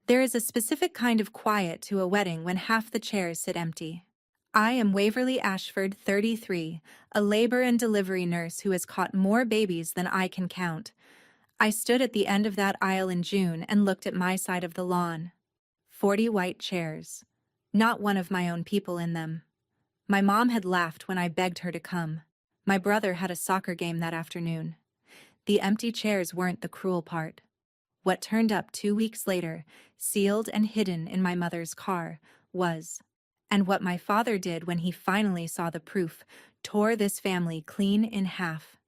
There is a specific kind of quiet to a wedding when half the chairs sit empty. I am Waverly Ashford, 33, a labor and delivery nurse who has caught more babies than I can count. I stood at the end of that aisle in June and looked at my side of the lawn. 40 white chairs. Not one of my own people in them. My mom had laughed when I begged her to come. My brother had a soccer game that afternoon. The empty chairs weren't the cruel part. What turned up 2 weeks later, sealed and hidden in my mother's car, was. And what my father did when he finally saw the proof tore this family clean in half.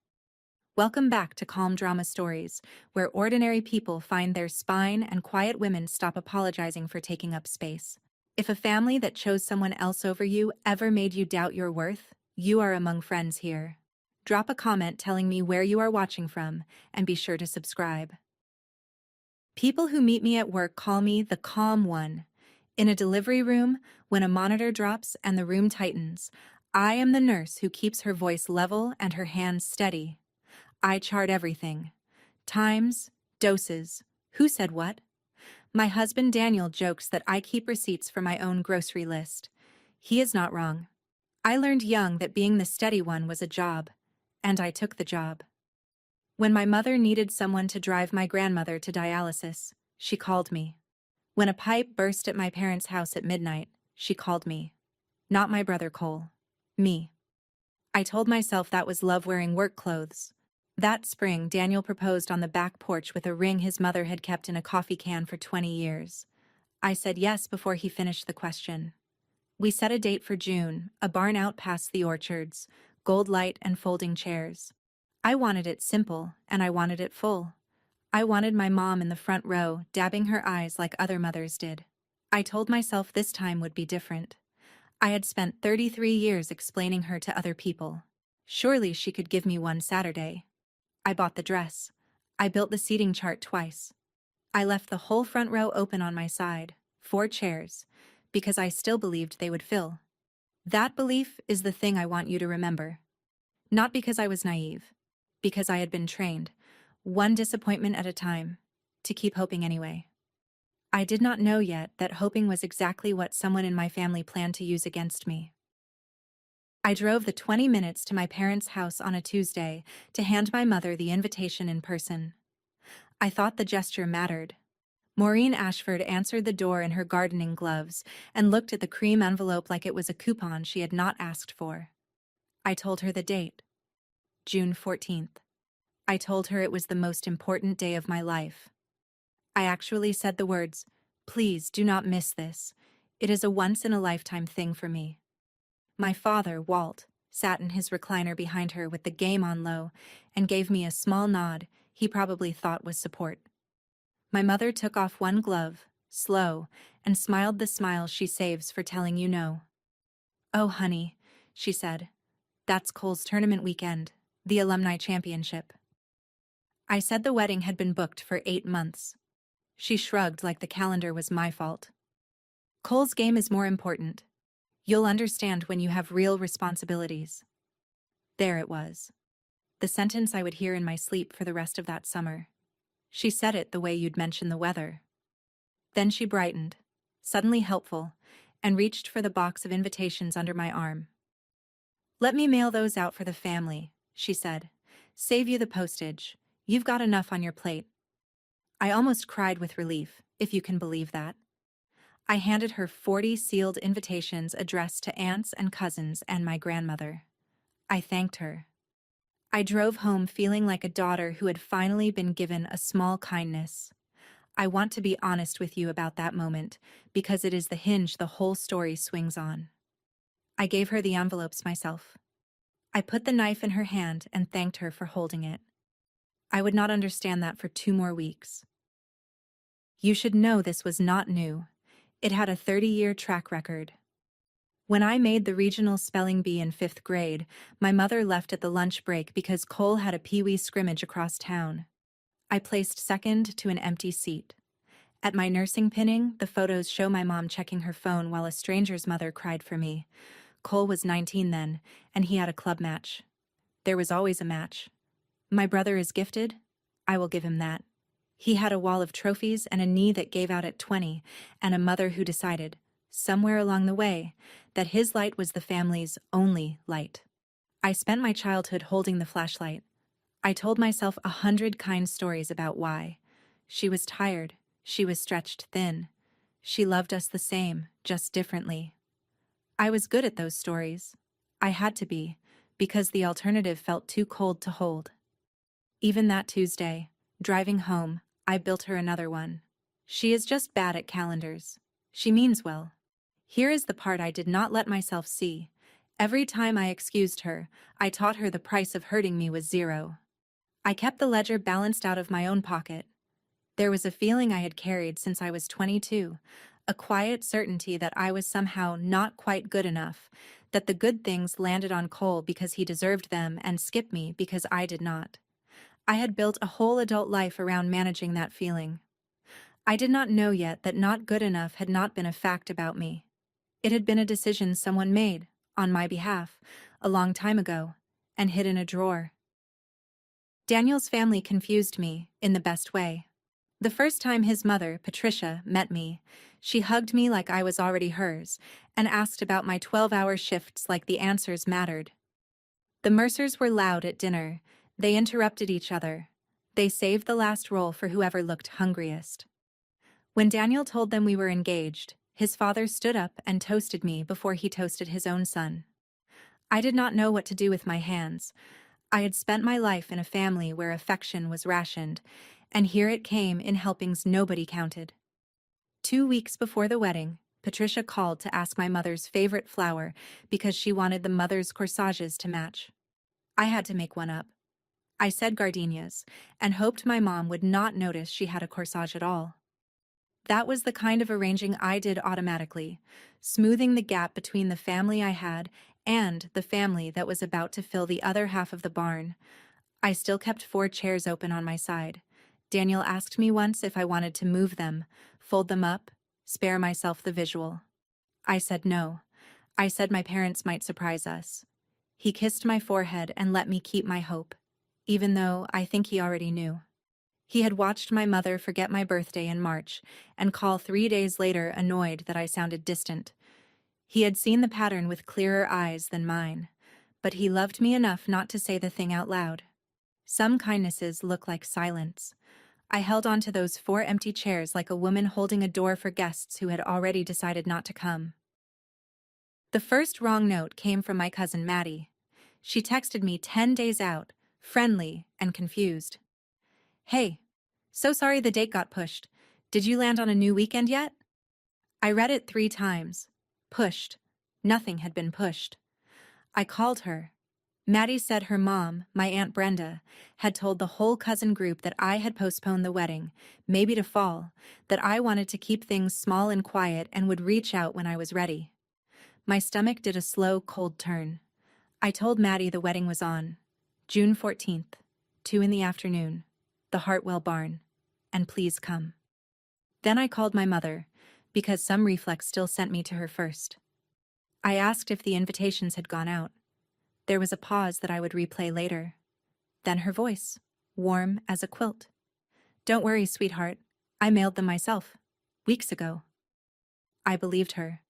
Welcome back to Calm Drama Stories, where ordinary people find their spine and quiet women stop apologizing for taking up space. If a family that chose someone else over you ever made you doubt your worth, you are among friends here. Drop a comment telling me where you are watching from, and be sure to subscribe. People who meet me at work call me the calm one. In a delivery room, when a monitor drops and the room tightens, I am the nurse who keeps her voice level and her hands steady. I chart everything. Times, doses, who said what. My husband Daniel jokes that I keep receipts for my own grocery list. He is not wrong. I learned young that being the steady one was a job, and I took the job. When my mother needed someone to drive my grandmother to dialysis, she called me. When a pipe burst at my parents' house at midnight, she called me. Not my brother Cole. Me. I told myself that was love wearing work clothes. That spring, Daniel proposed on the back porch with a ring his mother had kept in a coffee can for 20 years. I said yes before he finished the question. We set a date for June, a barn out past the orchards, gold light and folding chairs. I wanted it simple, and I wanted it full. I wanted my mom in the front row, dabbing her eyes like other mothers did. I told myself this time would be different. I had spent 33 years explaining her to other people. Surely she could give me one Saturday. I bought the dress. I built the seating chart twice. I left the whole front row open on my side, 4 chairs, because I still believed they would fill. That belief is the thing I want you to remember. Not because I was naive, because I had been trained, one disappointment at a time, to keep hoping anyway. I did not know yet that hoping was exactly what someone in my family planned to use against me. I drove the 20 minutes to my parents' house on a Tuesday to hand my mother the invitation in person. I thought the gesture mattered. Maureen Ashford answered the door in her gardening gloves and looked at the cream envelope like it was a coupon she had not asked for. I told her the date. June 14th. I told her it was the most important day of my life. I actually said the words, "Please do not miss this. It is a once-in-a-lifetime thing for me." My father, Walt, sat in his recliner behind her with the game on low and gave me a small nod he probably thought was support. My mother took off one glove, slow, and smiled the smile she saves for telling you no. "Oh, honey," she said, "that's Cole's tournament weekend, the alumni championship." I said the wedding had been booked for 8 months. She shrugged like the calendar was my fault. "Cole's game is more important. You'll understand when you have real responsibilities." There it was. The sentence I would hear in my sleep for the rest of that summer. She said it the way you'd mention the weather. Then she brightened, suddenly helpful, and reached for the box of invitations under my arm. "Let me mail those out for the family," she said. "Save you the postage. You've got enough on your plate." I almost cried with relief, if you can believe that. I handed her 40 sealed invitations addressed to aunts and cousins and my grandmother. I thanked her. I drove home feeling like a daughter who had finally been given a small kindness. I want to be honest with you about that moment, because it is the hinge the whole story swings on. I gave her the envelopes myself. I put the knife in her hand and thanked her for holding it. I would not understand that for 2 more weeks. You should know this was not new. It had a 30-year track record. When I made the regional spelling bee in 5th grade, my mother left at the lunch break because Cole had a pee-wee scrimmage across town. I placed second to an empty seat. At my nursing pinning, the photos show my mom checking her phone while a stranger's mother cried for me. Cole was 19 then, and he had a club match. There was always a match. My brother is gifted. I will give him that. He had a wall of trophies and a knee that gave out at 20, and a mother who decided, somewhere along the way, that his light was the family's only light. I spent my childhood holding the flashlight. I told myself 100 kind stories about why. She was tired. She was stretched thin. She loved us the same, just differently. I was good at those stories. I had to be, because the alternative felt too cold to hold. Even that Tuesday, driving home, I built her another one. She is just bad at calendars. She means well. Here is the part I did not let myself see. Every time I excused her, I taught her the price of hurting me was 0. I kept the ledger balanced out of my own pocket. There was a feeling I had carried since I was 22, a quiet certainty that I was somehow not quite good enough, that the good things landed on Cole because he deserved them and skipped me because I did not. I had built a whole adult life around managing that feeling. I did not know yet that not good enough had not been a fact about me. It had been a decision someone made, on my behalf, a long time ago, and hid in a drawer. Daniel's family confused me, in the best way. The first time his mother, Patricia, met me, she hugged me like I was already hers, and asked about my 12-hour shifts like the answers mattered. The Mercers were loud at dinner. They interrupted each other. They saved the last roll for whoever looked hungriest. When Daniel told them we were engaged, his father stood up and toasted me before he toasted his own son. I did not know what to do with my hands. I had spent my life in a family where affection was rationed, and here it came in helpings nobody counted. 2 weeks before the wedding, Patricia called to ask my mother's favorite flower because she wanted the mother's corsages to match. I had to make one up. I said gardenias, and hoped my mom would not notice she had a corsage at all. That was the kind of arranging I did automatically, smoothing the gap between the family I had and the family that was about to fill the other half of the barn. I still kept 4 chairs open on my side. Daniel asked me once if I wanted to move them, fold them up, spare myself the visual. I said no. I said my parents might surprise us. He kissed my forehead and let me keep my hope, even though I think he already knew. He had watched my mother forget my birthday in March and call 3 days later annoyed that I sounded distant. He had seen the pattern with clearer eyes than mine, but he loved me enough not to say the thing out loud. Some kindnesses look like silence. I held on to those 4 empty chairs like a woman holding a door for guests who had already decided not to come. The first wrong note came from my cousin Maddie. She texted me 10 days out, friendly and confused. Hey, so sorry the date got pushed. Did you land on a new weekend yet? I read it 3 times. Pushed. Nothing had been pushed. I called her. Maddie said her mom, my Aunt Brenda, had told the whole cousin group that I had postponed the wedding, maybe to fall, that I wanted to keep things small and quiet and would reach out when I was ready. My stomach did a slow, cold turn. I told Maddie the wedding was on. June 14th, 2 in the afternoon, the Hartwell barn, and please come. Then I called my mother, because some reflex still sent me to her first. I asked if the invitations had gone out. There was a pause that I would replay later. Then her voice, warm as a quilt. Don't worry, sweetheart. I mailed them myself. Weeks ago. I believed her.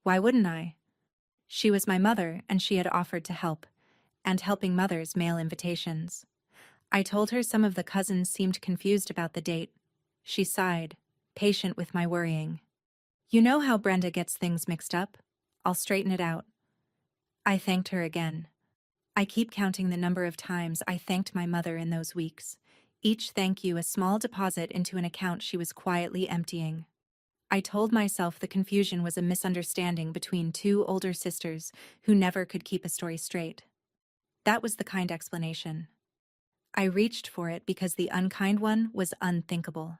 Why wouldn't I? She was my mother, and she had offered to help, and helping mothers mail invitations. I told her some of the cousins seemed confused about the date. She sighed, patient with my worrying. You know how Brenda gets things mixed up? I'll straighten it out. I thanked her again. I keep counting the number of times I thanked my mother in those weeks, each thank you a small deposit into an account she was quietly emptying. I told myself the confusion was a misunderstanding between 2 older sisters who never could keep a story straight. That was the kind explanation. I reached for it because the unkind one was unthinkable.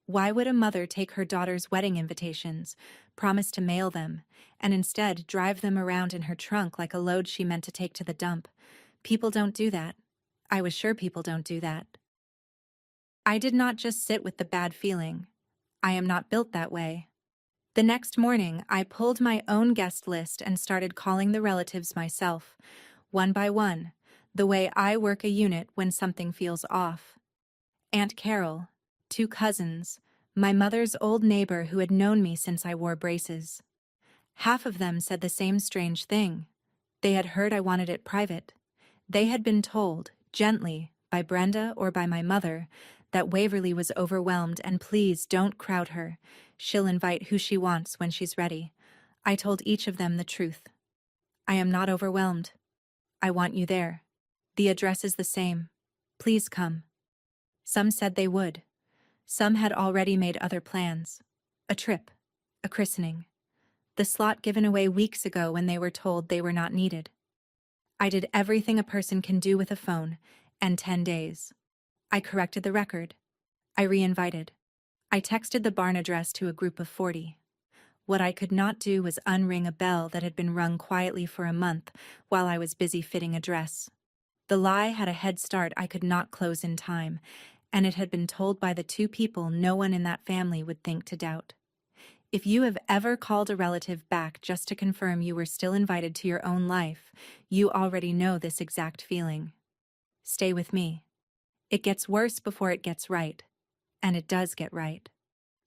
Why would a mother take her daughter's wedding invitations, promise to mail them, and instead drive them around in her trunk like a load she meant to take to the dump? People don't do that. I was sure people don't do that. I did not just sit with the bad feeling. I am not built that way. The next morning, I pulled my own guest list and started calling the relatives myself, one by one, the way I work a unit when something feels off. Aunt Carol, 2 cousins, my mother's old neighbor who had known me since I wore braces. Half of them said the same strange thing. They had heard I wanted it private. They had been told, gently, by Brenda or by my mother, that Waverly was overwhelmed and please don't crowd her. She'll invite who she wants when she's ready. I told each of them the truth. I am not overwhelmed. I want you there. The address is the same. Please come. Some said they would. Some had already made other plans. A trip. A christening. The slot given away weeks ago when they were told they were not needed. I did everything a person can do with a phone, and 10 days. I corrected the record. I re-invited. I texted the barn address to a group of 40. What I could not do was unring a bell that had been rung quietly for a month while I was busy fitting a dress. The lie had a head start I could not close in time, and it had been told by the 2 people no one in that family would think to doubt. If you have ever called a relative back just to confirm you were still invited to your own life, you already know this exact feeling. Stay with me. It gets worse before it gets right. And it does get right.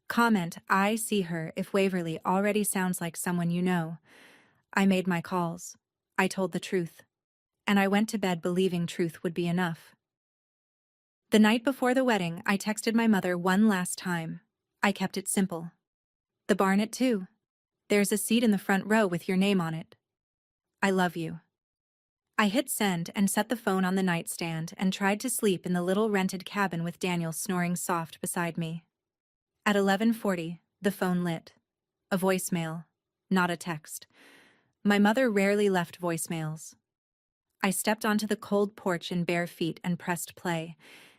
Comment, I see her if Waverly already sounds like someone you know. I made my calls. I told the truth. And I went to bed believing truth would be enough. The night before the wedding, I texted my mother one last time. I kept it simple. The barn at 2. There's a seat in the front row with your name on it. I love you. I hit send and set the phone on the nightstand and tried to sleep in the little rented cabin with Daniel snoring soft beside me. At 11:40, the phone lit. A voicemail, not a text. My mother rarely left voicemails. I stepped onto the cold porch in bare feet and pressed play,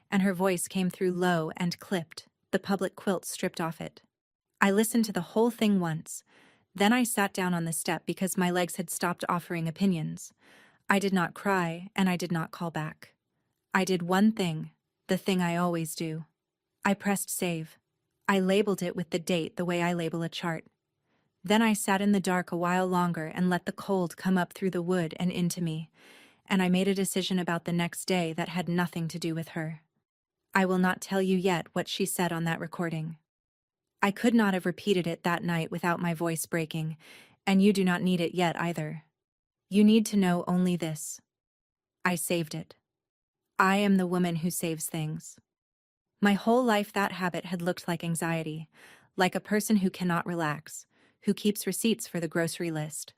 and her voice came through low and clipped, the public quilt stripped off it. I listened to the whole thing once. Then I sat down on the step because my legs had stopped offering opinions. I did not cry, and I did not call back. I did one thing, the thing I always do. I pressed save. I labeled it with the date the way I label a chart. Then I sat in the dark a while longer and let the cold come up through the wood and into me, and I made a decision about the next day that had nothing to do with her. I will not tell you yet what she said on that recording. I could not have repeated it that night without my voice breaking, and you do not need it yet either. You need to know only this. I saved it. I am the woman who saves things. My whole life that habit had looked like anxiety, like a person who cannot relax, who keeps receipts for the grocery list.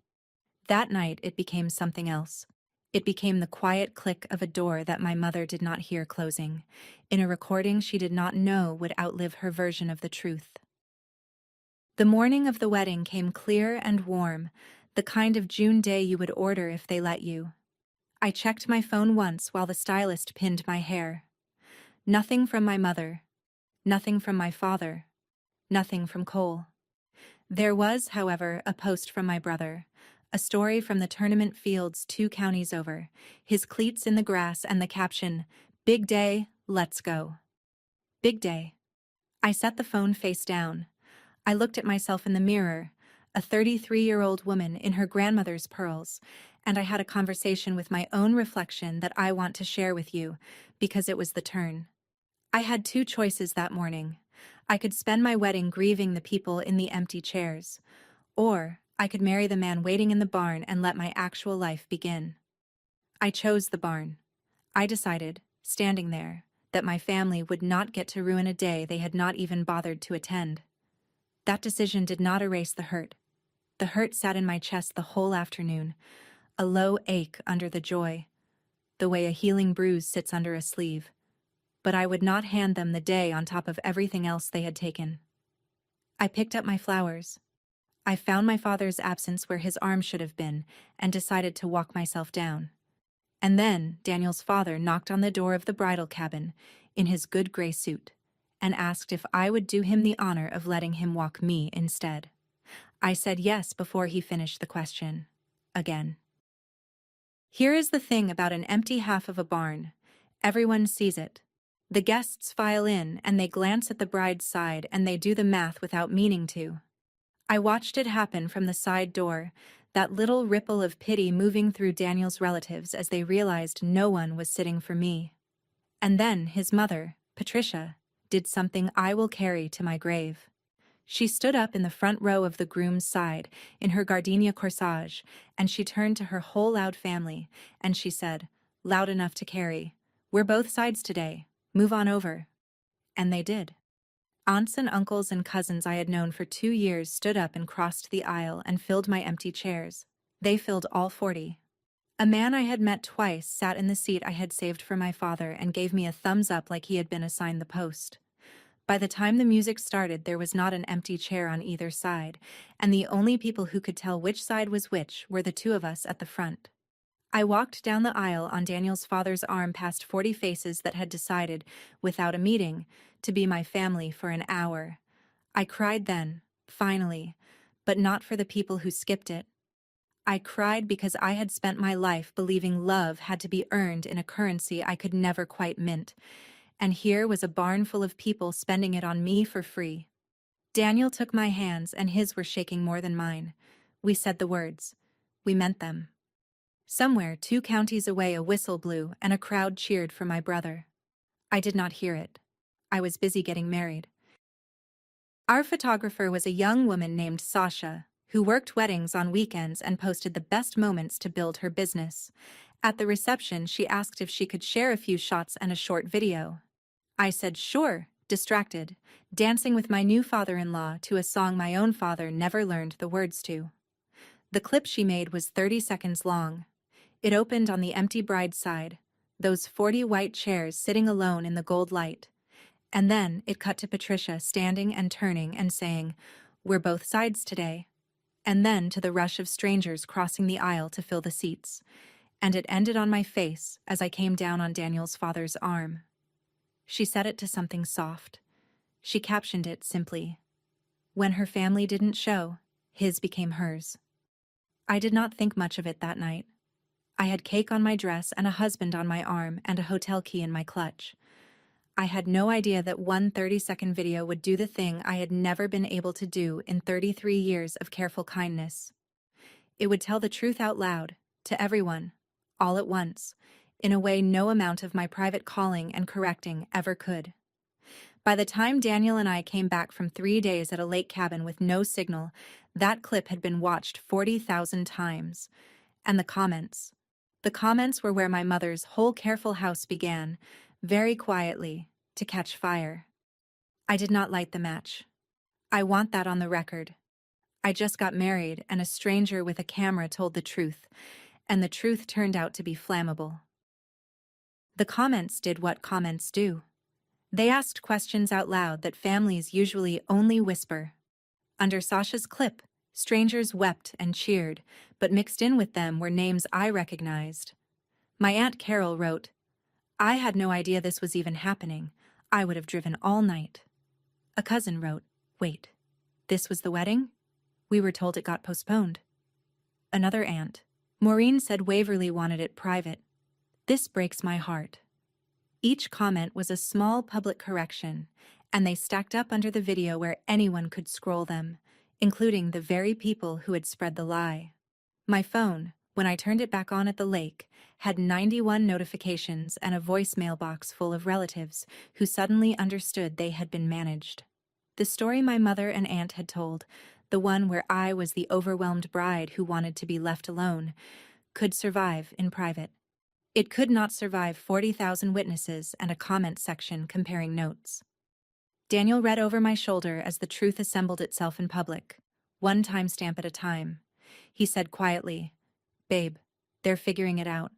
That night it became something else. It became the quiet click of a door that my mother did not hear closing, in a recording she did not know would outlive her version of the truth. The morning of the wedding came clear and warm, the kind of June day you would order if they let you. I checked my phone once while the stylist pinned my hair. Nothing from my mother. Nothing from my father. Nothing from Cole. There was, however, a post from my brother, a story from the tournament fields 2 counties over, his cleats in the grass and the caption, "Big day, let's go." Big day. I set the phone face down. I looked at myself in the mirror, a 33-year-old woman in her grandmother's pearls, and I had a conversation with my own reflection that I want to share with you, because it was the turn. I had 2 choices that morning. I could spend my wedding grieving the people in the empty chairs, or I could marry the man waiting in the barn and let my actual life begin. I chose the barn. I decided, standing there, that my family would not get to ruin a day they had not even bothered to attend. That decision did not erase the hurt. The hurt sat in my chest the whole afternoon, a low ache under the joy, the way a healing bruise sits under a sleeve. But I would not hand them the day on top of everything else they had taken. I picked up my flowers. I found my father's absence where his arm should have been and decided to walk myself down. And then Daniel's father knocked on the door of the bridal cabin in his good gray suit and asked if I would do him the honor of letting him walk me instead. I said yes before he finished the question. Again. Here is the thing about an empty half of a barn. Everyone sees it. The guests file in and they glance at the bride's side and they do the math without meaning to. I watched it happen from the side door, that little ripple of pity moving through Daniel's relatives as they realized no one was sitting for me. And then his mother, Patricia, did something I will carry to my grave. She stood up in the front row of the groom's side, in her gardenia corsage, and she turned to her whole loud family, and she said, loud enough to carry, "We're both sides today. Move on over." And they did. Aunts and uncles and cousins I had known for 2 years stood up and crossed the aisle and filled my empty chairs. They filled all 40. A man I had met twice sat in the seat I had saved for my father and gave me a thumbs up like he had been assigned the post. By the time the music started, there was not an empty chair on either side, and the only people who could tell which side was which were the two of us at the front. I walked down the aisle on Daniel's father's arm past 40 faces that had decided, without a meeting, to be my family for an hour. I cried then, finally, but not for the people who skipped it. I cried because I had spent my life believing love had to be earned in a currency I could never quite mint, and here was a barn full of people spending it on me for free. Daniel took my hands, and his were shaking more than mine. We said the words. We meant them. Somewhere 2 counties away a whistle blew, and a crowd cheered for my brother. I did not hear it. I was busy getting married. Our photographer was a young woman named Sasha, who worked weddings on weekends and posted the best moments to build her business. At the reception, she asked if she could share a few shots and a short video. I said sure, distracted, dancing with my new father-in-law to a song my own father never learned the words to. The clip she made was 30 seconds long. It opened on the empty bride's side, those 40 white chairs sitting alone in the gold light. And then it cut to Patricia standing and turning and saying, "We're both sides today." And then to the rush of strangers crossing the aisle to fill the seats. And it ended on my face as I came down on Daniel's father's arm. She set it to something soft. She captioned it simply, "When her family didn't show, his became hers." I did not think much of it that night. I had cake on my dress and a husband on my arm and a hotel key in my clutch. I had no idea that one 30-second video would do the thing I had never been able to do in 33 years of careful kindness. It would tell the truth out loud, to everyone, all at once, in a way no amount of my private calling and correcting ever could. By the time Daniel and I came back from 3 days at a lake cabin with no signal, that clip had been watched 40,000 times. And the comments. The comments were where my mother's whole careful house began, very quietly, to catch fire. I did not light the match. I want that on the record. I just got married, and a stranger with a camera told the truth, and the truth turned out to be flammable. The comments did what comments do. They asked questions out loud that families usually only whisper. Under Sasha's clip, strangers wept and cheered, but mixed in with them were names I recognized. My Aunt Carol wrote, "I had no idea this was even happening. I would have driven all night." A cousin wrote, "Wait, this was the wedding? We were told it got postponed." Another aunt, Maureen, said Waverly wanted it private. This breaks my heart. Each comment was a small public correction, and they stacked up under the video where anyone could scroll them, including the very people who had spread the lie. My phone, when I turned it back on at the lake, had 91 notifications and a voicemail box full of relatives who suddenly understood they had been managed. The story my mother and aunt had told, the one where I was the overwhelmed bride who wanted to be left alone, could survive in private. It could not survive 40,000 witnesses and a comment section comparing notes. Daniel read over my shoulder as the truth assembled itself in public, one timestamp at a time. He said quietly, "Babe, they're figuring it out."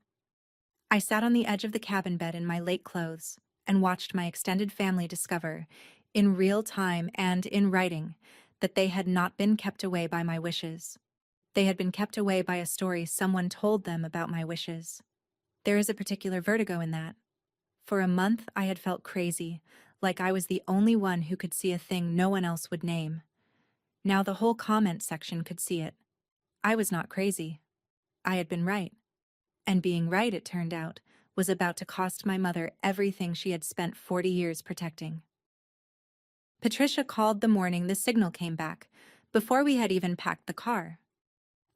I sat on the edge of the cabin bed in my lake clothes and watched my extended family discover, in real time and in writing, that they had not been kept away by my wishes. They had been kept away by a story someone told them about my wishes. There is a particular vertigo in that. For a month I had felt crazy, like I was the only one who could see a thing no one else would name. Now the whole comment section could see it. I was not crazy. I had been right. And being right, it turned out, was about to cost my mother everything she had spent 40 years protecting. Patricia called the morning the signal came back, before we had even packed the car.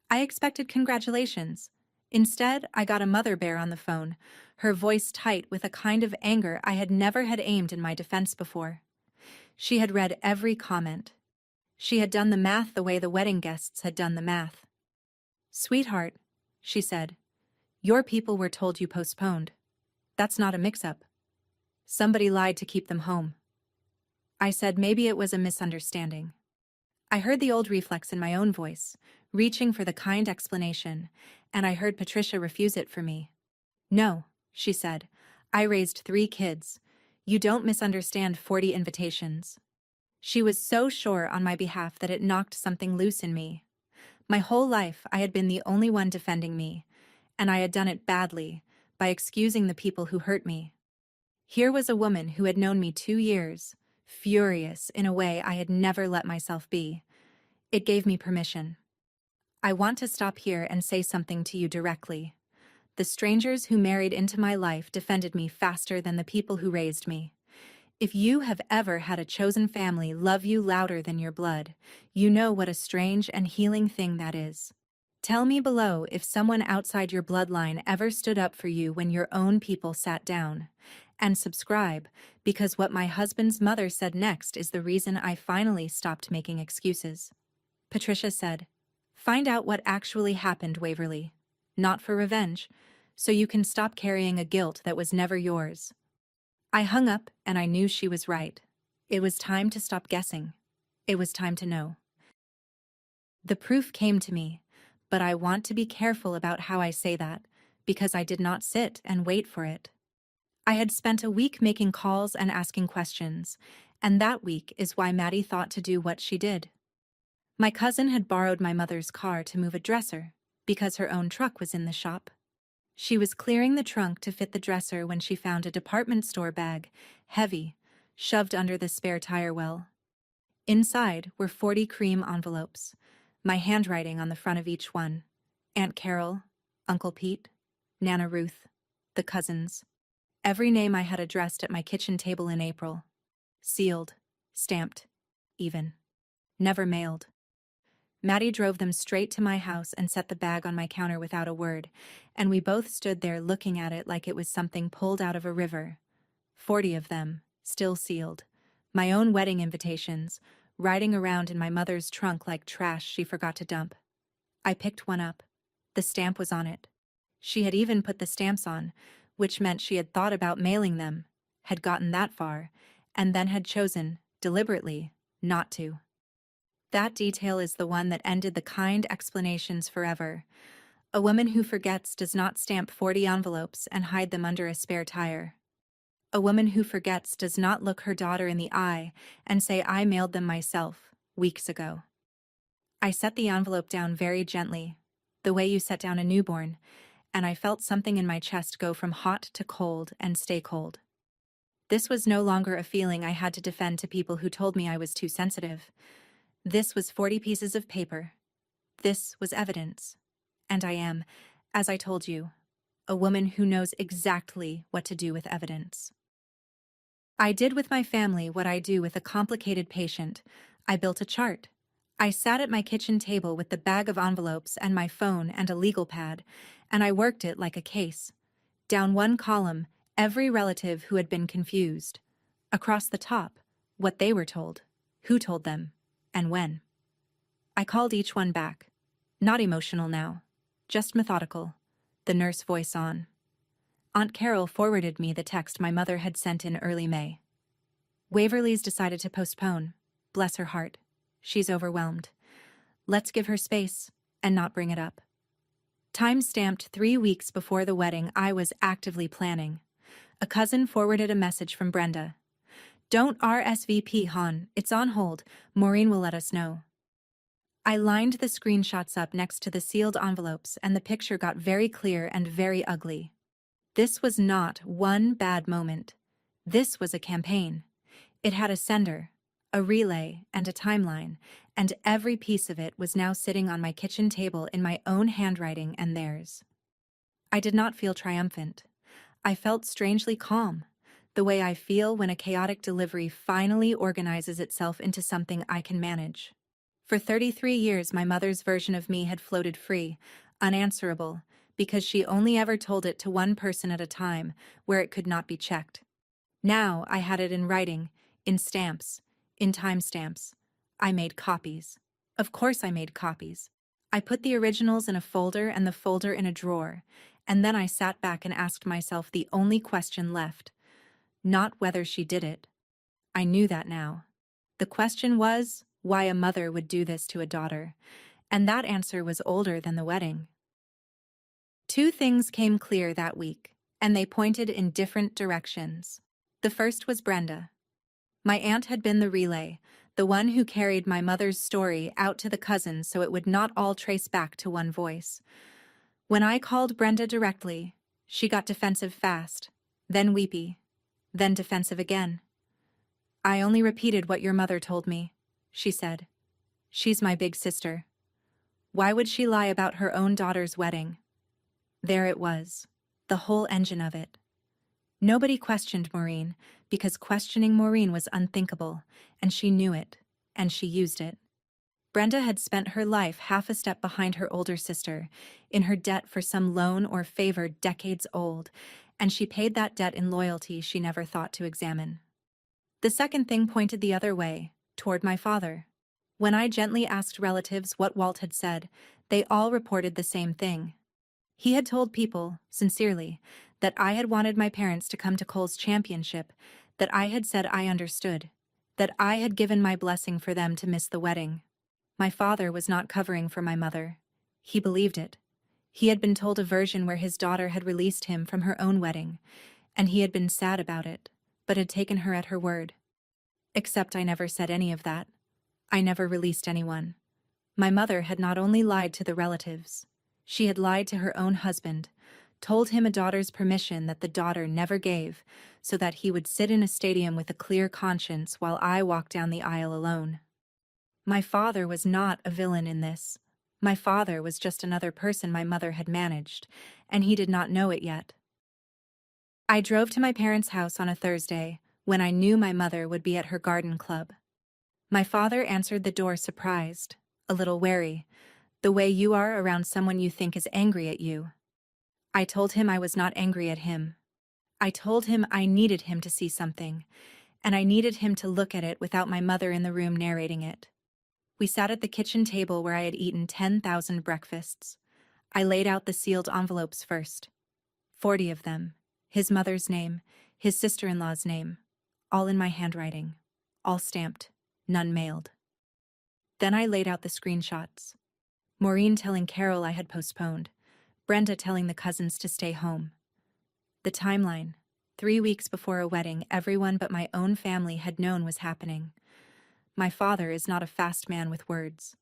I expected congratulations. Instead, I got a mother bear on the phone, her voice tight with a kind of anger I had never had aimed in my defense before. She had read every comment. She had done the math the way the wedding guests had done the math. "Sweetheart," she said, "your people were told you postponed. That's not a mix-up. Somebody lied to keep them home." I said maybe it was a misunderstanding. I heard the old reflex in my own voice, reaching for the kind explanation, and I heard Patricia refuse it for me. "No," she said, "I raised 3 kids. You don't misunderstand 40 invitations." She was so sure on my behalf that it knocked something loose in me. My whole life I had been the only one defending me, and I had done it badly, by excusing the people who hurt me. Here was a woman who had known me 2 years, furious in a way I had never let myself be. It gave me permission. "I want to stop here and say something to you directly. The strangers who married into my life defended me faster than the people who raised me. If you have ever had a chosen family love you louder than your blood, you know what a strange and healing thing that is. Tell me below if someone outside your bloodline ever stood up for you when your own people sat down. And subscribe, because what my husband's mother said next is the reason I finally stopped making excuses." Patricia said, "Find out what actually happened, Waverly. Not for revenge, so you can stop carrying a guilt that was never yours." I hung up and I knew she was right. It was time to stop guessing. It was time to know. The proof came to me, but I want to be careful about how I say that, because I did not sit and wait for it. I had spent a week making calls and asking questions, and that week is why Maddie thought to do what she did. My cousin had borrowed my mother's car to move a dresser, because her own truck was in the shop. She was clearing the trunk to fit the dresser when she found a department store bag, heavy, shoved under the spare tire well. Inside were 40 cream envelopes, my handwriting on the front of each one. Aunt Carol, Uncle Pete, Nana Ruth, the cousins. Every name I had addressed at my kitchen table in April. Sealed, stamped, even. Never mailed. Maddie drove them straight to my house and set the bag on my counter without a word, and we both stood there looking at it like it was something pulled out of a river. 40 of them, still sealed. My own wedding invitations, riding around in my mother's trunk like trash she forgot to dump. I picked one up. The stamp was on it. She had even put the stamps on, which meant she had thought about mailing them, had gotten that far, and then had chosen, deliberately, not to. That detail is the one that ended the kind explanations forever. A woman who forgets does not stamp 40 envelopes and hide them under a spare tire. A woman who forgets does not look her daughter in the eye and say, "I mailed them myself, weeks ago." I set the envelope down very gently, the way you set down a newborn, and I felt something in my chest go from hot to cold and stay cold. This was no longer a feeling I had to defend to people who told me I was too sensitive. This was 40 pieces of paper. This was evidence. And I am, as I told you, a woman who knows exactly what to do with evidence. I did with my family what I do with a complicated patient. I built a chart. I sat at my kitchen table with the bag of envelopes and my phone and a legal pad, and I worked it like a case. Down one column, every relative who had been confused. Across the top, what they were told, who told them, and when. I called each one back. Not emotional now, just methodical, the nurse voice on. Aunt Carol forwarded me the text my mother had sent in early May. "Waverly's decided to postpone. Bless her heart. She's overwhelmed. Let's give her space and not bring it up." Time-stamped 3 weeks before the wedding, I was actively planning. A cousin forwarded a message from Brenda. "Don't RSVP, hon. It's on hold. Maureen will let us know." I lined the screenshots up next to the sealed envelopes, and the picture got very clear and very ugly. This was not one bad moment. This was a campaign. It had a sender, a relay, and a timeline, and every piece of it was now sitting on my kitchen table in my own handwriting and theirs. I did not feel triumphant. I felt strangely calm, the way I feel when a chaotic delivery finally organizes itself into something I can manage. For 33 years, my mother's version of me had floated free, unanswerable, because she only ever told it to one person at a time, where it could not be checked. Now I had it in writing, in stamps, In timestamps. I made copies. Of course I made copies. I put the originals in a folder and the folder in a drawer, and then I sat back and asked myself the only question left. Not whether she did it. I knew that now. The question was why a mother would do this to a daughter, and that answer was older than the wedding. Two things came clear that week, and they pointed in different directions. The first was Brenda. My aunt had been the relay, the one who carried my mother's story out to the cousins so it would not all trace back to one voice. When I called Brenda directly, she got defensive fast, then weepy, then defensive again. I only repeated what your mother told me, she said. She's my big sister. Why would she lie about her own daughter's wedding? There it was, the whole engine of it. Nobody questioned Maureen, because questioning Maureen was unthinkable, and she knew it, and she used it. Brenda had spent her life half a step behind her older sister, in her debt for some loan or favor decades old, and she paid that debt in loyalty she never thought to examine. The second thing pointed the other way, toward my father. When I gently asked relatives what Walt had said, they all reported the same thing. He had told people, sincerely, that I had wanted my parents to come to Cole's championship, that I had said I understood, that I had given my blessing for them to miss the wedding. My father was not covering for my mother. He believed it. He had been told a version where his daughter had released him from her own wedding, and he had been sad about it, but had taken her at her word. Except I never said any of that. I never released anyone. My mother had not only lied to the relatives, she had lied to her own husband, told him a daughter's permission that the daughter never gave, so that he would sit in a stadium with a clear conscience while I walked down the aisle alone. My father was not a villain in this. My father was just another person my mother had managed, and he did not know it yet. I drove to my parents' house on a Thursday, when I knew my mother would be at her garden club. My father answered the door surprised, a little wary, the way you are around someone you think is angry at you. I told him I was not angry at him. I told him I needed him to see something, and I needed him to look at it without my mother in the room narrating it. We sat at the kitchen table where I had eaten 10,000 breakfasts. I laid out the sealed envelopes first. 40 of them. His mother's name, his sister-in-law's name, all in my handwriting, all stamped, none mailed. Then I laid out the screenshots. Maureen telling Carol I had postponed, Brenda telling the cousins to stay home. The timeline, 3 weeks before a wedding everyone but my own family had known was happening. My father is not a fast man with words.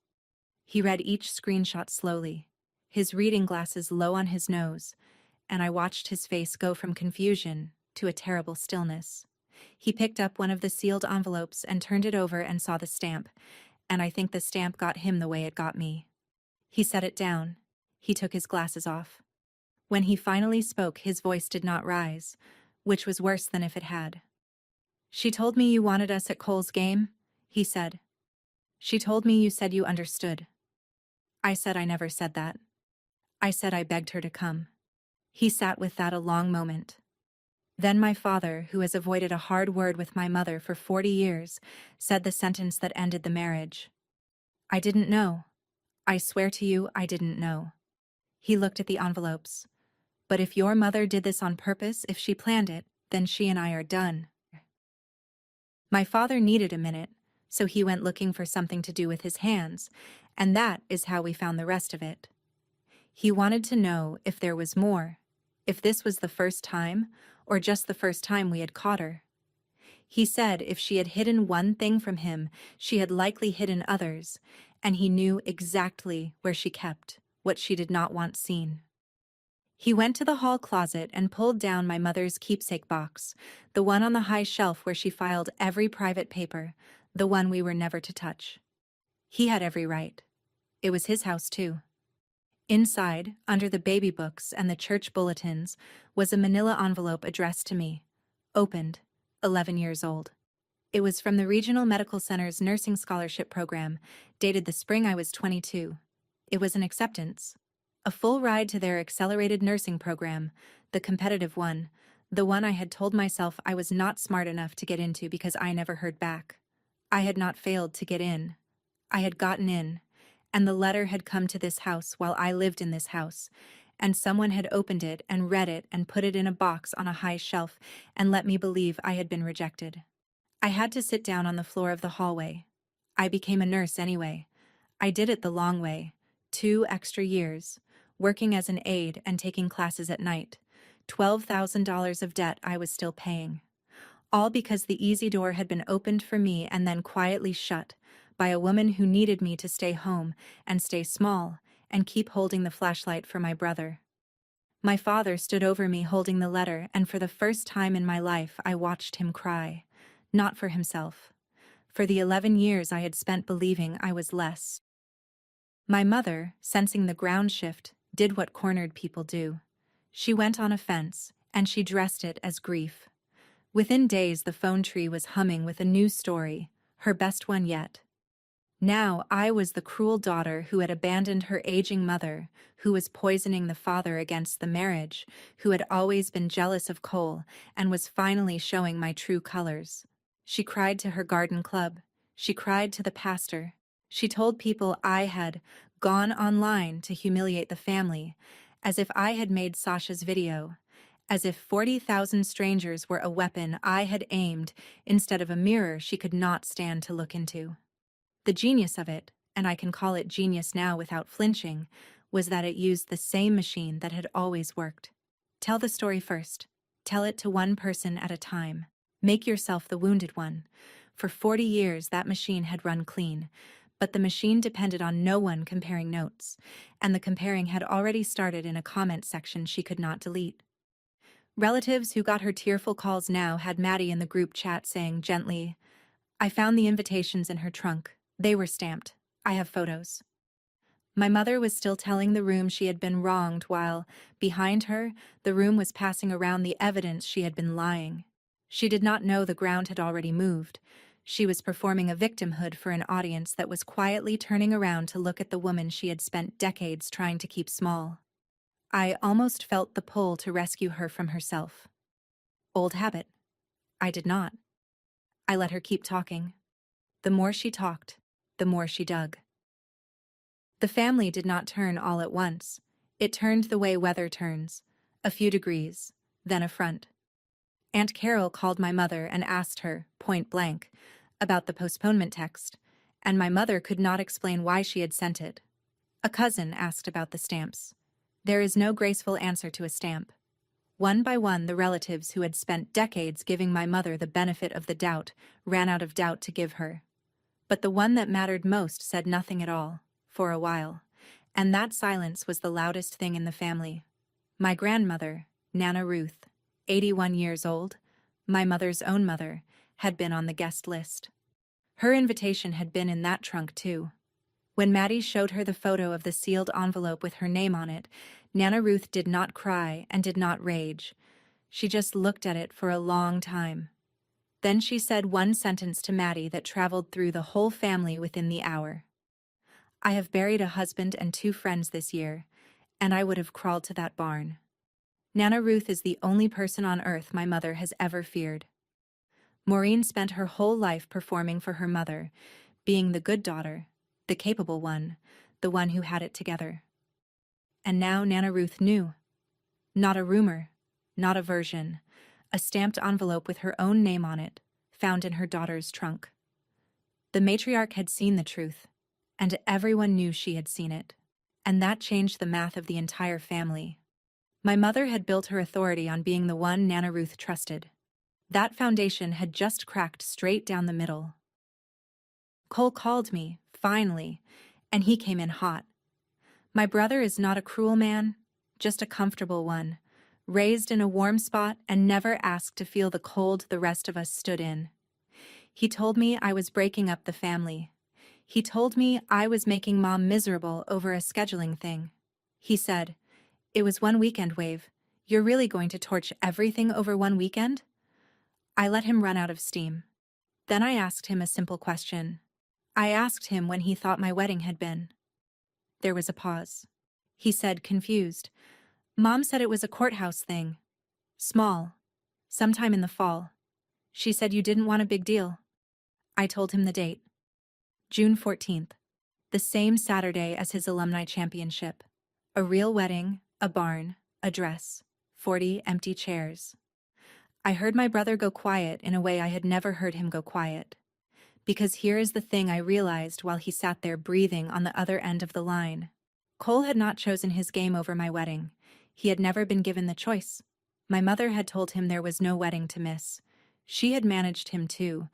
He read each screenshot slowly, his reading glasses low on his nose, and I watched his face go from confusion to a terrible stillness. He picked up one of the sealed envelopes and turned it over and saw the stamp, and I think the stamp got him the way it got me. He set it down. He took his glasses off. When he finally spoke, his voice did not rise, which was worse than if it had. "She told me you wanted us at Cole's game," he said. "She told me you said you understood." I said I never said that. I said I begged her to come. He sat with that a long moment. Then my father, who has avoided a hard word with my mother for 40 years, said the sentence that ended the marriage. "I didn't know. I swear to you, I didn't know." He looked at the envelopes. "But if your mother did this on purpose, if she planned it, then she and I are done." My father needed a minute, so he went looking for something to do with his hands, and that is how we found the rest of it. He wanted to know if there was more, if this was the first time, or just the first time we had caught her. He said if she had hidden one thing from him, she had likely hidden others, and he knew exactly where she kept what she did not want seen. He went to the hall closet and pulled down my mother's keepsake box, the one on the high shelf where she filed every private paper, the one we were never to touch. He had every right. It was his house, too. Inside, under the baby books and the church bulletins, was a manila envelope addressed to me, opened, 11 years old. It was from the Regional Medical Center's nursing scholarship program, dated the spring I was 22. It was an acceptance. A full ride to their accelerated nursing program, the competitive one, the one I had told myself I was not smart enough to get into because I never heard back. I had not failed to get in. I had gotten in, and the letter had come to this house while I lived in this house, and someone had opened it and read it and put it in a box on a high shelf and let me believe I had been rejected. I had to sit down on the floor of the hallway. I became a nurse anyway. I did it the long way, 2 extra years, working as an aide and taking classes at night. $12,000 of debt I was still paying. All because the easy door had been opened for me and then quietly shut by a woman who needed me to stay home and stay small and keep holding the flashlight for my brother. My father stood over me holding the letter, and for the first time in my life I watched him cry. Not for himself. For the 11 years I had spent believing I was less. My mother, sensing the ground shift, did what cornered people do. She went on offense, and she dressed it as grief. Within days the phone tree was humming with a new story, her best one yet. Now I was the cruel daughter who had abandoned her aging mother, who was poisoning the father against the marriage, who had always been jealous of Cole, and was finally showing my true colors. She cried to her garden club. She cried to the pastor. She told people I had gone online to humiliate the family, as if I had made Sasha's video, as if 40,000 strangers were a weapon I had aimed instead of a mirror she could not stand to look into. The genius of it, and I can call it genius now without flinching, was that it used the same machine that had always worked. Tell the story first. Tell it to one person at a time. Make yourself the wounded one. For 40 years that machine had run clean, but the machine depended on no one comparing notes, and the comparing had already started in a comment section she could not delete. Relatives who got her tearful calls now had Maddie in the group chat saying gently, "I found the invitations in her trunk. They were stamped. I have photos." My mother was still telling the room she had been wronged while, behind her, the room was passing around the evidence she had been lying. She did not know the ground had already moved. She was performing a victimhood for an audience that was quietly turning around to look at the woman she had spent decades trying to keep small. I almost felt the pull to rescue her from herself. Old habit. I did not. I let her keep talking. The more she talked, the more she dug. The family did not turn all at once. It turned the way weather turns, a few degrees, then a front. Aunt Carol called my mother and asked her, point blank, about the postponement text, and my mother could not explain why she had sent it. A cousin asked about the stamps. There is no graceful answer to a stamp. One by one, the relatives who had spent decades giving my mother the benefit of the doubt ran out of doubt to give her. But the one that mattered most said nothing at all, for a while, and that silence was the loudest thing in the family. My grandmother, Nana Ruth, 81 years old, my mother's own mother, had been on the guest list. Her invitation had been in that trunk too. When Maddie showed her the photo of the sealed envelope with her name on it, Nana Ruth did not cry and did not rage. She just looked at it for a long time. Then she said one sentence to Maddie that traveled through the whole family within the hour. "I have buried a husband and 2 friends this year, and I would have crawled to that barn." Nana Ruth is the only person on earth my mother has ever feared. Maureen spent her whole life performing for her mother, being the good daughter, the capable one, the one who had it together. And now Nana Ruth knew. Not a rumor, not a version, a stamped envelope with her own name on it, found in her daughter's trunk. The matriarch had seen the truth, and everyone knew she had seen it, and that changed the math of the entire family. My mother had built her authority on being the one Nana Ruth trusted. That foundation had just cracked straight down the middle. Cole called me, finally, and he came in hot. My brother is not a cruel man, just a comfortable one, raised in a warm spot and never asked to feel the cold the rest of us stood in. He told me I was breaking up the family. He told me I was making Mom miserable over a scheduling thing. He said, "It was one weekend, Wave. You're really going to torch everything over one weekend?" I let him run out of steam. Then I asked him a simple question. I asked him when he thought my wedding had been. There was a pause. He said, confused, "Mom said it was a courthouse thing. Small. Sometime in the fall. She said you didn't want a big deal." I told him the date. June 14th, the same Saturday as his alumni championship. A real wedding, a barn, a dress, 40 empty chairs. I heard my brother go quiet in a way I had never heard him go quiet. Because here is the thing I realized while he sat there breathing on the other end of the line. Cole had not chosen his game over my wedding. He had never been given the choice. My mother had told him there was no wedding to miss. She had managed him too,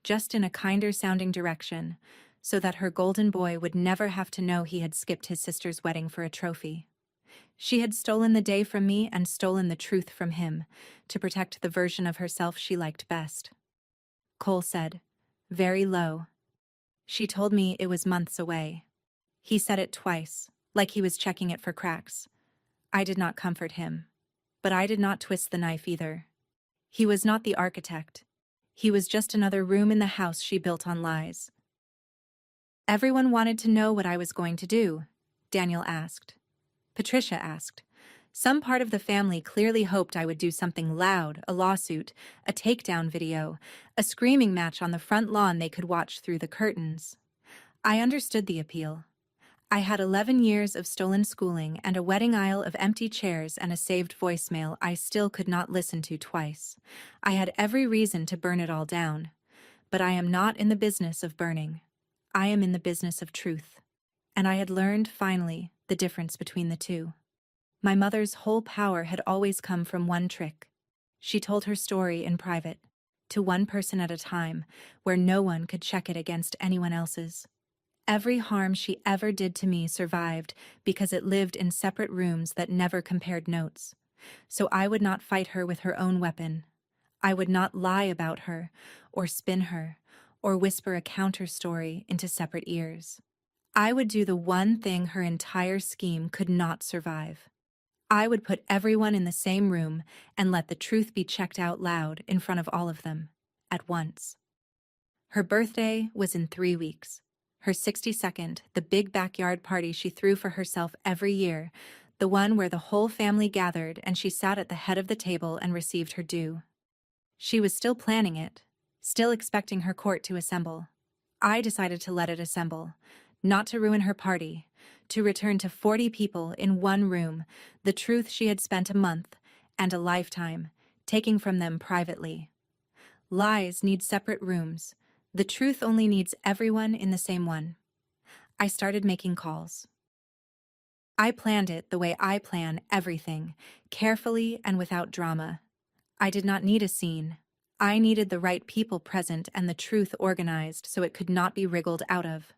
just in a kinder-sounding direction, so that her golden boy would never have to know he had skipped his sister's wedding for a trophy. She had stolen the day from me and stolen the truth from him, to protect the version of herself she liked best. Cole said, very low. She told me it was months away. He said it twice, like he was checking it for cracks. I did not comfort him. But I did not twist the knife either. He was not the architect. He was just another room in the house she built on lies. Everyone wanted to know what I was going to do, Daniel asked. Patricia asked. Some part of the family clearly hoped I would do something loud, a lawsuit, a takedown video, a screaming match on the front lawn they could watch through the curtains. I understood the appeal. I had 11 years of stolen schooling and a wedding aisle of empty chairs and a saved voicemail I still could not listen to twice. I had every reason to burn it all down. But I am not in the business of burning. I am in the business of truth. And I had learned, finally, the difference between the two. My mother's whole power had always come from one trick. She told her story in private, to one person at a time, where no one could check it against anyone else's. Every harm she ever did to me survived because it lived in separate rooms that never compared notes. So I would not fight her with her own weapon. I would not lie about her, or spin her, or whisper a counter-story into separate ears. I would do the one thing her entire scheme could not survive. I would put everyone in the same room and let the truth be checked out loud in front of all of them, at once. Her birthday was in 3 weeks. Her 62nd, the big backyard party she threw for herself every year, the one where the whole family gathered and she sat at the head of the table and received her due. She was still planning it, still expecting her court to assemble. I decided to let it assemble, not to ruin her party, to return to 40 people in one room the truth she had spent a month and a lifetime taking from them privately. Lies need separate rooms. The truth only needs everyone in the same one. I started making calls. I planned it the way I plan everything, carefully and without drama. I did not need a scene. I needed the right people present and the truth organized so it could not be wriggled out of.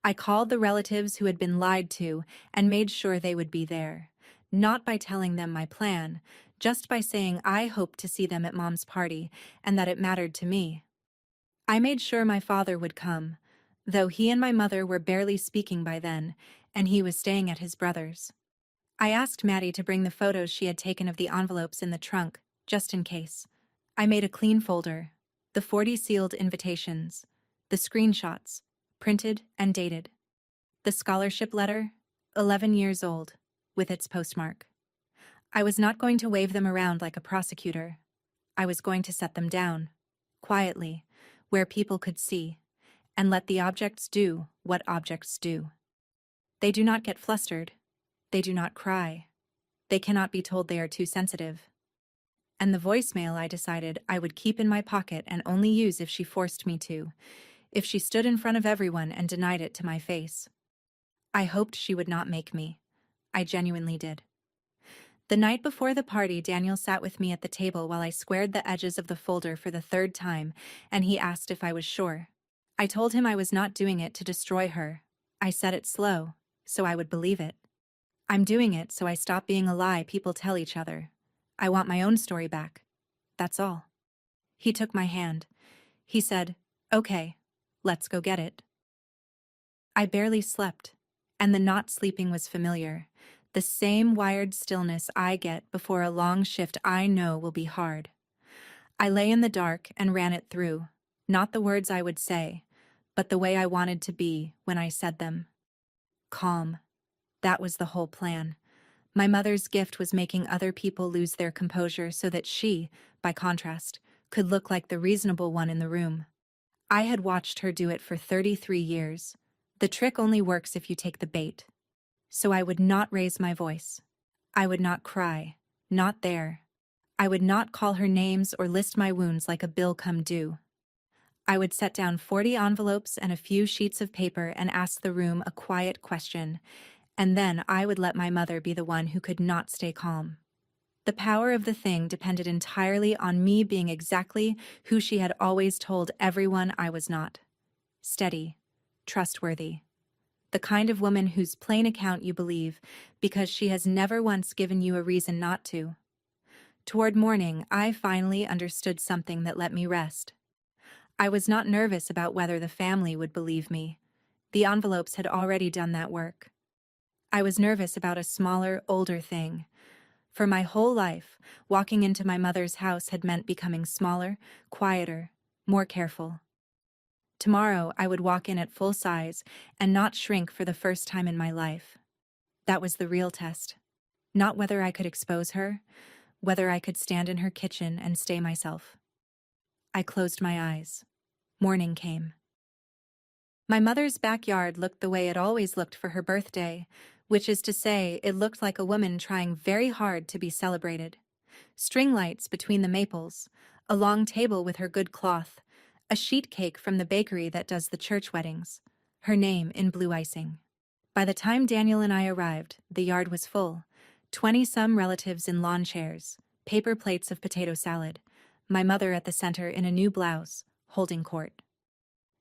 I called the relatives who had been lied to and made sure they would be there, not by telling them my plan, just by saying I hoped to see them at Mom's party and that it mattered to me. I made sure my father would come, though he and my mother were barely speaking by then, and he was staying at his brother's. I asked Maddie to bring the photos she had taken of the envelopes in the trunk, just in case. I made a clean folder, the 40 sealed invitations, the screenshots, printed and dated. The scholarship letter, 11 years old, with its postmark. I was not going to wave them around like a prosecutor. I was going to set them down, quietly, where people could see, and let the objects do what objects do. They do not get flustered. They do not cry. They cannot be told they are too sensitive. And the voicemail I decided I would keep in my pocket and only use if she forced me to, if she stood in front of everyone and denied it to my face. I hoped she would not make me. I genuinely did. The night before the party, Daniel sat with me at the table while I squared the edges of the folder for the 3rd time, and he asked if I was sure. I told him I was not doing it to destroy her. I said it slow, so I would believe it. I'm doing it so I stop being a lie people tell each other. I want my own story back. That's all. He took my hand. He said, "Okay, let's go get it." I barely slept, and the not sleeping was familiar. The same wired stillness I get before a long shift I know will be hard. I lay in the dark and ran it through, not the words I would say, but the way I wanted to be when I said them. Calm. That was the whole plan. My mother's gift was making other people lose their composure so that she, by contrast, could look like the reasonable one in the room. I had watched her do it for 33 years. The trick only works if you take the bait. So I would not raise my voice. I would not cry. Not there. I would not call her names or list my wounds like a bill come due. I would set down 40 envelopes and a few sheets of paper and ask the room a quiet question, and then I would let my mother be the one who could not stay calm. The power of the thing depended entirely on me being exactly who she had always told everyone I was not. Steady, trustworthy. The kind of woman whose plain account you believe because she has never once given you a reason not to. Toward morning, I finally understood something that let me rest. I was not nervous about whether the family would believe me. The envelopes had already done that work. I was nervous about a smaller, older thing. For my whole life, walking into my mother's house had meant becoming smaller, quieter, more careful. Tomorrow, I would walk in at full size and not shrink for the first time in my life. That was the real test. Not whether I could expose her, whether I could stand in her kitchen and stay myself. I closed my eyes. Morning came. My mother's backyard looked the way it always looked for her birthday, which is to say, it looked like a woman trying very hard to be celebrated. String lights between the maples, a long table with her good cloth, a sheet cake from the bakery that does the church weddings, her name in blue icing. By the time Daniel and I arrived, the yard was full. 20-some relatives in lawn chairs, paper plates of potato salad, my mother at the center in a new blouse, holding court.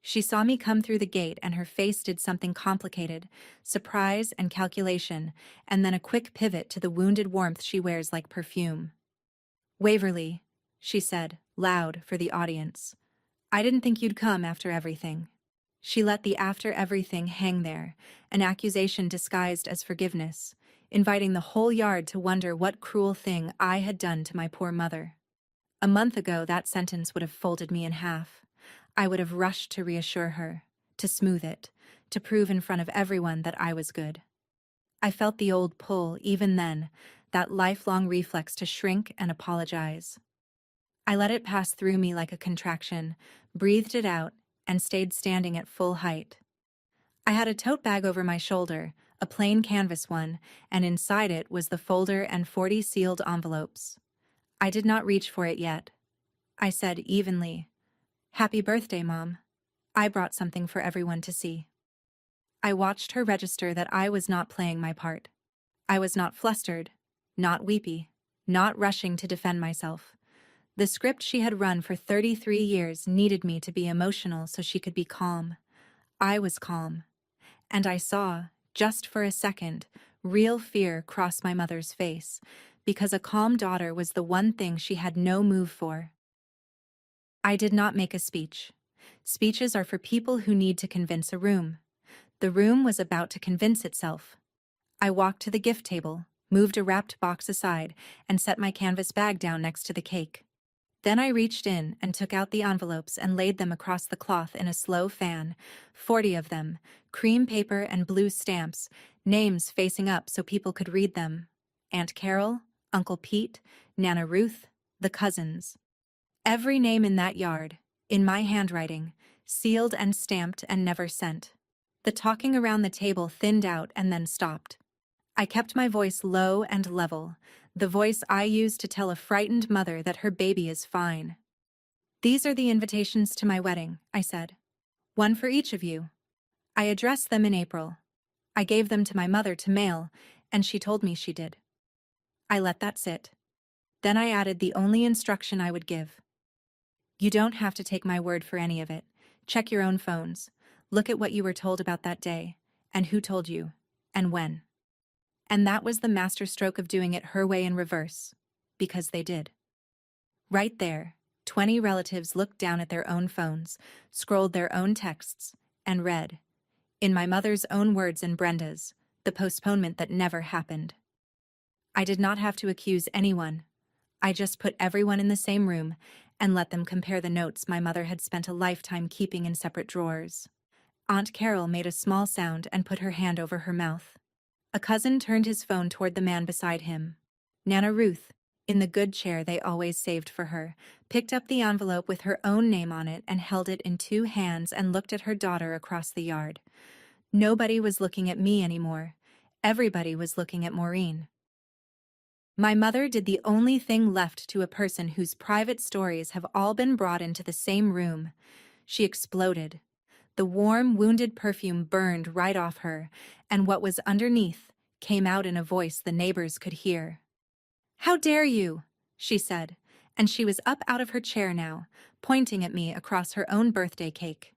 She saw me come through the gate and her face did something complicated, surprise and calculation, and then a quick pivot to the wounded warmth she wears like perfume. "Waverly," she said, loud for the audience. "I didn't think you'd come after everything." She let the after everything hang there, an accusation disguised as forgiveness, inviting the whole yard to wonder what cruel thing I had done to my poor mother. A month ago, that sentence would have folded me in half. I would have rushed to reassure her, to smooth it, to prove in front of everyone that I was good. I felt the old pull, even then, that lifelong reflex to shrink and apologize. I let it pass through me like a contraction, breathed it out, and stayed standing at full height. I had a tote bag over my shoulder, a plain canvas one, and inside it was the folder and 40 sealed envelopes. I did not reach for it yet. I said evenly, "Happy birthday, Mom. I brought something for everyone to see." I watched her register that I was not playing my part. I was not flustered, not weepy, not rushing to defend myself. The script she had run for 33 years needed me to be emotional so she could be calm. I was calm. And I saw, just for a second, real fear cross my mother's face, because a calm daughter was the one thing she had no move for. I did not make a speech. Speeches are for people who need to convince a room. The room was about to convince itself. I walked to the gift table, moved a wrapped box aside, and set my canvas bag down next to the cake. Then I reached in and took out the envelopes and laid them across the cloth in a slow fan, 40 of them, cream paper and blue stamps, names facing up so people could read them. Aunt Carol, Uncle Pete, Nana Ruth, the cousins. Every name in that yard, in my handwriting, sealed and stamped and never sent. The talking around the table thinned out and then stopped. I kept my voice low and level, the voice I use to tell a frightened mother that her baby is fine. "These are the invitations to my wedding," I said. "One for each of you." I addressed them in April. I gave them to my mother to mail, and she told me she did. I let that sit. Then I added the only instruction I would give. "You don't have to take my word for any of it. Check your own phones. Look at what you were told about that day, and who told you, and when." And that was the masterstroke of doing it her way in reverse, because they did. Right there, 20 relatives looked down at their own phones, scrolled their own texts, and read, in my mother's own words and Brenda's, the postponement that never happened. I did not have to accuse anyone. I just put everyone in the same room and let them compare the notes my mother had spent a lifetime keeping in separate drawers. Aunt Carol made a small sound and put her hand over her mouth. A cousin turned his phone toward the man beside him. "Nana Ruth, in the good chair they always saved for her, picked up the envelope with her own name on it and held it in two hands and looked at her daughter across the yard. Nobody was looking at me anymore. Everybody was looking at Maureen. My mother did the only thing left to a person whose private stories have all been brought into the same room. She exploded. The warm, wounded perfume burned right off her, and what was underneath came out in a voice the neighbors could hear. "How dare you?" she said, and she was up out of her chair now, pointing at me across her own birthday cake.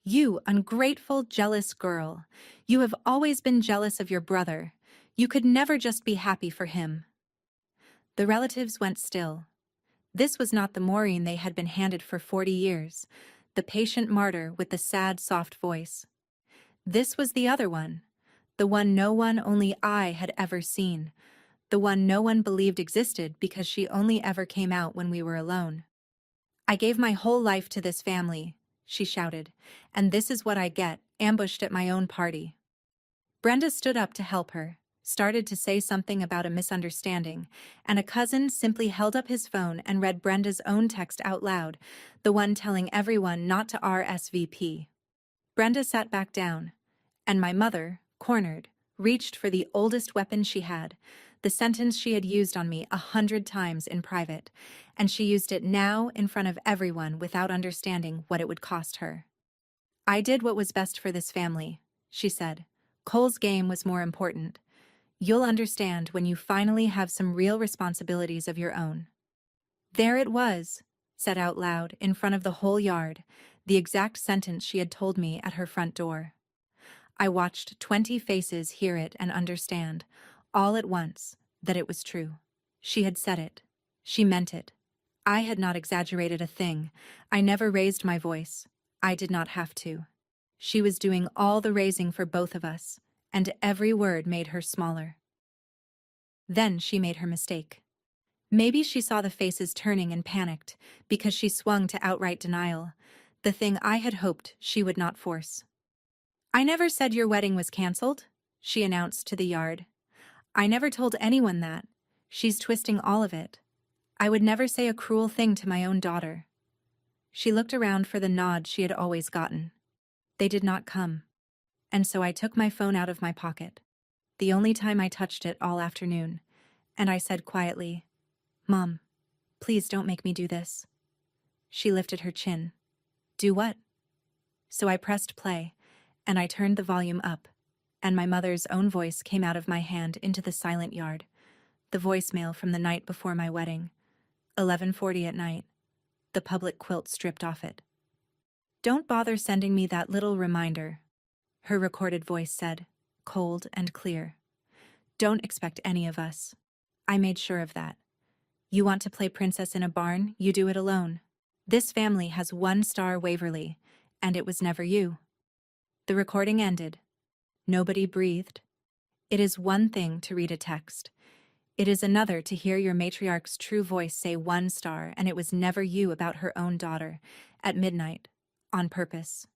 "You ungrateful, jealous girl. You have always been jealous of your brother. You could never just be happy for him." The relatives went still. This was not the Maureen they had been handed for 40 years, the patient martyr with the sad, soft voice. This was the other one, the one no one, only I, had ever seen, the one no one believed existed because she only ever came out when we were alone. "I gave my whole life to this family," she shouted, "and this is what I get, ambushed at my own party." Brenda stood up to help her, started to say something about a misunderstanding, and a cousin simply held up his phone and read Brenda's own text out loud, the one telling everyone not to RSVP. Brenda sat back down, and my mother, cornered, reached for the oldest weapon she had, the sentence she had used on me 100 times in private, and she used it now in front of everyone without understanding what it would cost her. "I did what was best for this family," she said. "Cole's game was more important. You'll understand when you finally have some real responsibilities of your own." There it was, said out loud in front of the whole yard, the exact sentence she had told me at her front door. I watched 20 faces hear it and understand, all at once, that it was true. She had said it. She meant it. I had not exaggerated a thing. I never raised my voice. I did not have to. She was doing all the raising for both of us, and every word made her smaller. Then she made her mistake. Maybe she saw the faces turning and panicked, because she swung to outright denial, the thing I had hoped she would not force. "I never said your wedding was cancelled," she announced to the yard. "I never told anyone that. She's twisting all of it. I would never say a cruel thing to my own daughter." She looked around for the nod she had always gotten. They did not come. And so I took my phone out of my pocket, the only time I touched it all afternoon, and I said quietly, "Mom, please don't make me do this." She lifted her chin. "Do what?" So I pressed play, and I turned the volume up, and my mother's own voice came out of my hand into the silent yard, the voicemail from the night before my wedding, 11:40 at night, the public quilt stripped off it. "Don't bother sending me that little reminder," her recorded voice said, cold and clear. "Don't expect any of us. I made sure of that. You want to play princess in a barn, you do it alone. This family has one star Waverly, and it was never you." The recording ended. Nobody breathed. It is one thing to read a text. It is another to hear your matriarch's true voice say 1 star and it was never you about her own daughter, at midnight, on purpose.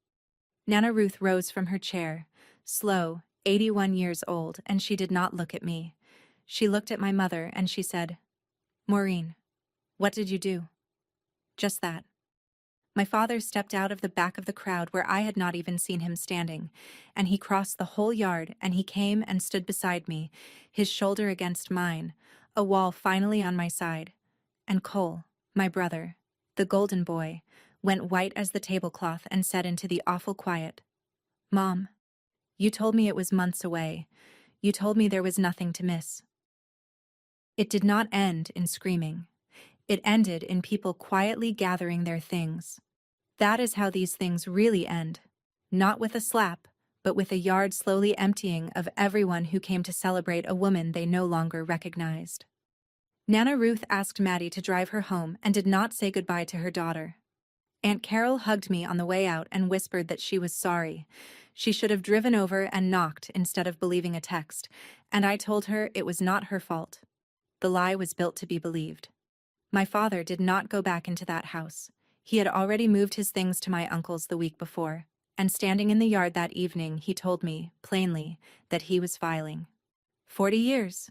Nana Ruth rose from her chair, slow, 81 years old, and she did not look at me. She looked at my mother and she said, "Maureen, what did you do?" Just that. My father stepped out of the back of the crowd where I had not even seen him standing, and he crossed the whole yard and he came and stood beside me, his shoulder against mine, a wall finally on my side. And Cole, my brother, the golden boy, went white as the tablecloth and said into the awful quiet, "Mom, you told me it was months away. You told me there was nothing to miss." It did not end in screaming. It ended in people quietly gathering their things. That is how these things really end. Not with a slap, but with a yard slowly emptying of everyone who came to celebrate a woman they no longer recognized. Nana Ruth asked Maddie to drive her home and did not say goodbye to her daughter. Aunt Carol hugged me on the way out and whispered that she was sorry. She should have driven over and knocked instead of believing a text, and I told her it was not her fault. The lie was built to be believed. My father did not go back into that house. He had already moved his things to my uncle's the week before, and standing in the yard that evening he told me, plainly, that he was filing. 40 years.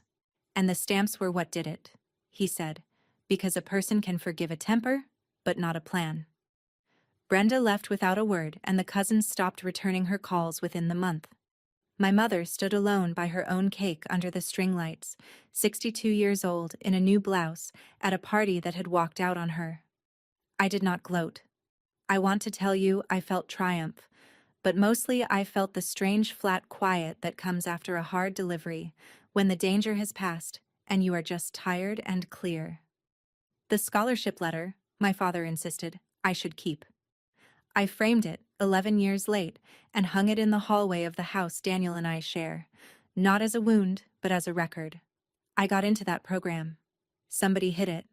And the stamps were what did it. he said, because a person can forgive a temper, but not a plan. Brenda left without a word, and the cousins stopped returning her calls within the month. My mother stood alone by her own cake under the string lights, 62 years old, in a new blouse, at a party that had walked out on her. I did not gloat. I want to tell you I felt triumph, but mostly I felt the strange flat quiet that comes after a hard delivery, when the danger has passed and you are just tired and clear. The scholarship letter, my father insisted, I should keep. I framed it, 11 years late, and hung it in the hallway of the house Daniel and I share, not as a wound, but as a record. I got into that program. Somebody hid it.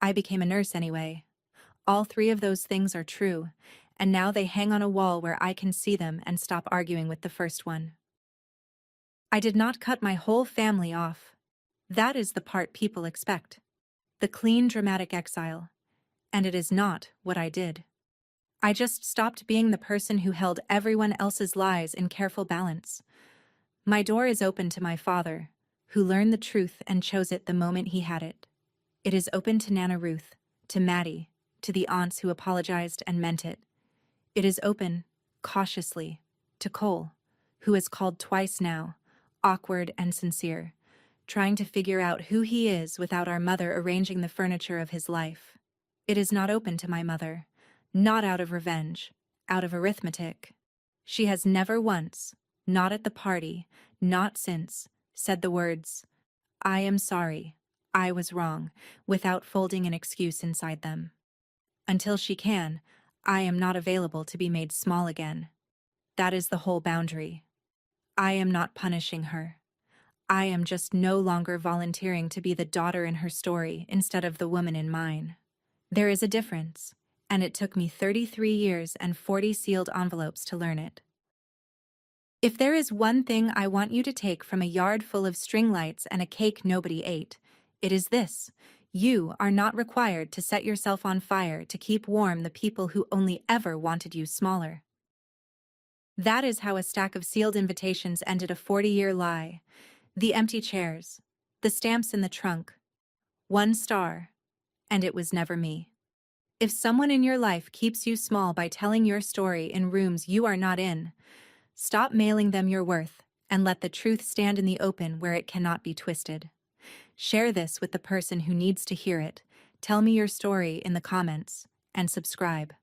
I became a nurse anyway. All three of those things are true, and now they hang on a wall where I can see them and stop arguing with the first one. I did not cut my whole family off. That is the part people expect. The clean, dramatic exile. And it is not what I did. I just stopped being the person who held everyone else's lies in careful balance. My door is open to my father, who learned the truth and chose it the moment he had it. It is open to Nana Ruth, to Maddie, to the aunts who apologized and meant it. It is open, cautiously, to Cole, who has called twice now, awkward and sincere, trying to figure out who he is without our mother arranging the furniture of his life. It is not open to my mother. Not out of revenge, out of arithmetic. She has never once, not at the party, not since, said the words, I am sorry, I was wrong, without folding an excuse inside them. Until she can, I am not available to be made small again. That is the whole boundary. I am not punishing her. I am just no longer volunteering to be the daughter in her story instead of the woman in mine. There is a difference. And it took me 33 years and 40 sealed envelopes to learn it. If there is one thing I want you to take from a yard full of string lights and a cake nobody ate, it is this: you are not required to set yourself on fire to keep warm the people who only ever wanted you smaller. That is how a stack of sealed invitations ended a 40-year lie. The empty chairs, the stamps in the trunk, 1 star, and it was never me. If someone in your life keeps you small by telling your story in rooms you are not in, stop mailing them your worth and let the truth stand in the open where it cannot be twisted. Share this with the person who needs to hear it. Tell me your story in the comments and subscribe.